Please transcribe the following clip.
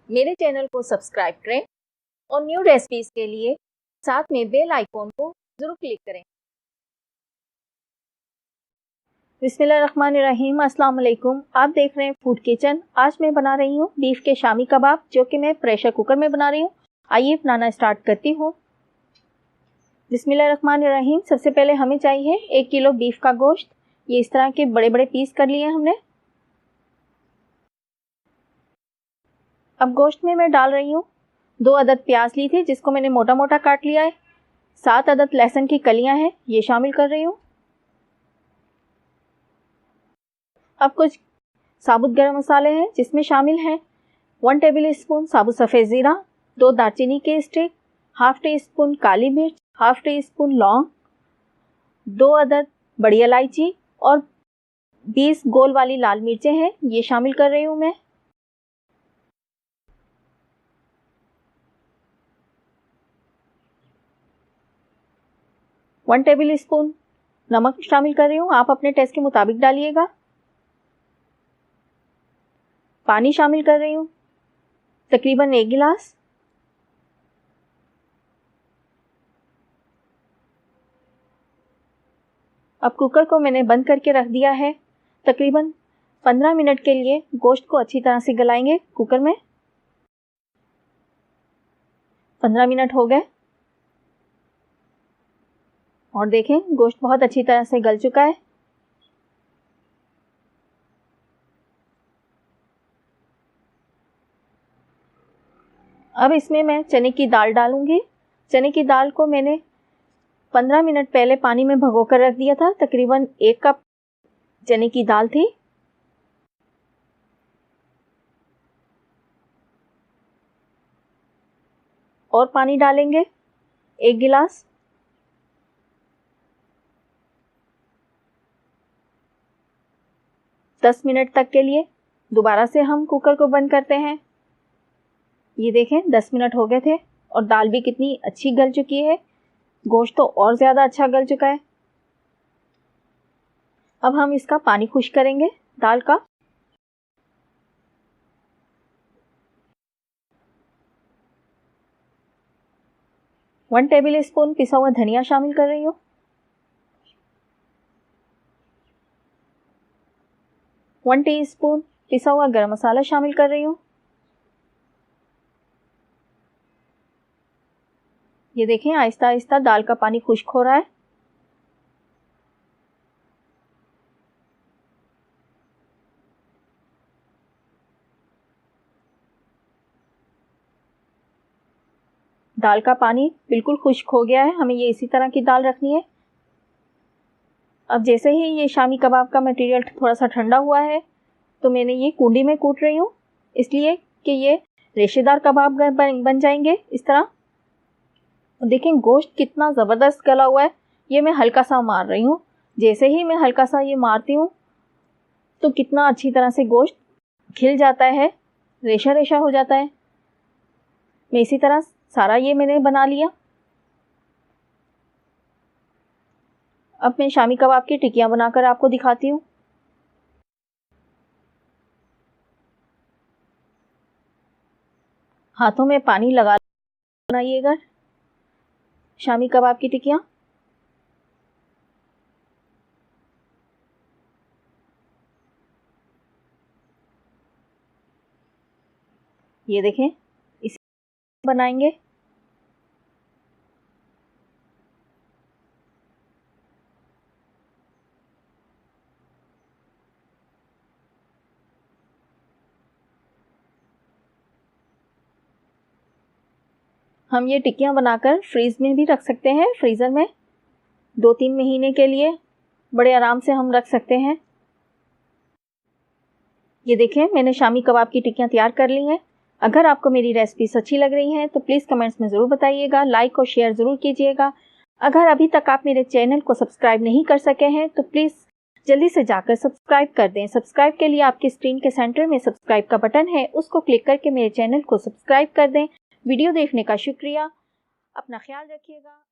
मेरे चैनल को सब्सक्राइब करें और न्यू रेसिपीज के लिए साथ में बेल आइकॉन को ज़रूर क्लिक करें। बिस्मिल्लाहिर्रहमानिर्रहीम, अस्सलाम वालेकुम। आप देख रहे हैं फूड किचन। आज मैं बना रही हूँ बीफ के शामी कबाब, जो कि मैं प्रेशर कुकर में बना रही हूँ। आइए बनाना स्टार्ट करती हूँ। बिस्मिल्लाहिर्रहमानिर्रहीम। सबसे पहले हमें चाहिए 1 किलो बीफ का गोश्त। ये इस तरह के बड़े बड़े पीस कर लिए हमने। अब गोश्त में मैं डाल रही हूँ 2 अदद प्याज ली थी, जिसको मैंने मोटा मोटा काट लिया है। 7 अदद लहसुन की कलियां हैं, ये शामिल कर रही हूँ। अब कुछ साबुत गरम मसाले हैं, जिसमें शामिल हैं 1 टेबल स्पून साबुत सफ़ेद ज़ीरा, 2 दालचीनी के स्टिक, हाफ टी स्पून काली मिर्च, हाफ टी स्पून लौंग, 2 अदद बड़ी इलायची और 20 गोल वाली लाल मिर्चें हैं, ये शामिल कर रही हूँ मैं। वन टेबल स्पून नमक शामिल कर रही हूँ, आप अपने टेस्ट के मुताबिक डालिएगा। पानी शामिल कर रही हूँ, तकरीबन 1 गिलास। अब कुकर को मैंने बंद करके रख दिया है। तकरीबन 15 मिनट के लिए गोश्त को अच्छी तरह से गलाएंगे कुकर में। 15 मिनट हो गए और देखें गोश्त बहुत अच्छी तरह से गल चुका है। अब इसमें मैं चने की दाल डालूंगी। चने की दाल को मैंने 15 मिनट पहले पानी में भिगोकर रख दिया था। तकरीबन 1 कप चने की दाल थी। और पानी डालेंगे 1 गिलास। दस मिनट तक के लिए दोबारा से हम कुकर को बंद करते हैं। ये देखें 10 मिनट हो गए थे और दाल भी कितनी अच्छी गल चुकी है। गोश्त तो और ज़्यादा अच्छा गल चुका है। अब हम इसका पानी खुश करेंगे दाल का। वन टेबल स्पून पिसा हुआ धनिया शामिल कर रही हूँ। 1 टीस्पून पिसा हुआ गरम मसाला शामिल कर रही हूँ। ये देखें आहिस्ता आहिस्ता दाल का पानी खुश्क हो रहा है। दाल का पानी बिल्कुल खुश्क हो गया है। हमें ये इसी तरह की दाल रखनी है। अब जैसे ही ये शामी कबाब का मटेरियल थोड़ा सा ठंडा हुआ है, तो मैंने ये कूंडी में कूट रही हूँ, इसलिए कि ये रेशेदार कबाब बन जाएंगे इस तरह। देखें गोश्त कितना ज़बरदस्त गला हुआ है। ये मैं हल्का सा मार रही हूँ। जैसे ही मैं हल्का सा ये मारती हूँ, तो कितना अच्छी तरह से गोश्त खिल जाता है, रेशा रेशा हो जाता है। मैं इसी तरह सारा ये मैंने बना लिया। अब मैं शामी कबाब की टिक्कियाँ बनाकर आपको दिखाती हूँ। हाथों में पानी लगा बनाइएगा शामी कबाब की टिक्कियाँ। ये देखें इसे बनाएंगे। हम ये टिक्कियाँ बनाकर फ्रीज में भी रख सकते हैं। फ्रीज़र में 2-3 महीने के लिए बड़े आराम से हम रख सकते हैं। ये देखें मैंने शामी कबाब की टिक्कियाँ तैयार कर ली हैं। अगर आपको मेरी रेसिपीज अच्छी लग रही हैं तो प्लीज़ कमेंट्स में ज़रूर बताइएगा, लाइक और शेयर ज़रूर कीजिएगा। अगर अभी तक आप मेरे चैनल को सब्सक्राइब नहीं कर सके हैं तो प्लीज़ जल्दी से जाकर सब्सक्राइब कर दें। सब्सक्राइब के लिए आपकी स्क्रीन के सेंटर में सब्सक्राइब का बटन है, उसको क्लिक करके मेरे चैनल को सब्सक्राइब कर दें। वीडियो देखने का शुक्रिया। अपना ख्याल रखिएगा।